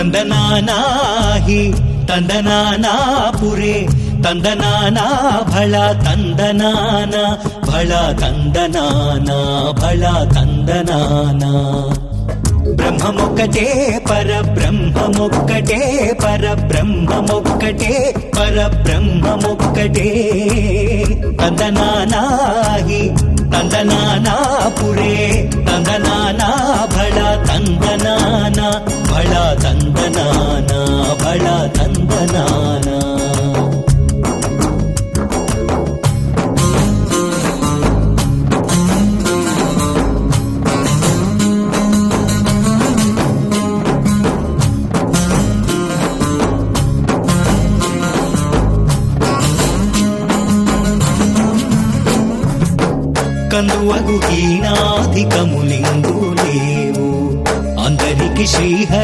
ತಂದನಾನಾಹಿ ತಂದನಾನಾಪುರೇ ತಂದನಾನಾ ಭಳ ತಂದನಾನ ಭಳ ತಂದನಾನ ಭಳ ತಂದನಾನ బ్రహ్మమొక్కటే పరబ్రహ్మమొక్కటే పరబ్రహ్మమొక్కటే పరబ్రహ్మమొక్కటే తందనానాహి తందనానాపురే తందనానా భళ తందనాన భళ తందనాన భళ తందనాన కందువగు హీనాధికములిందు లేవు అందరికి శ్రీహరి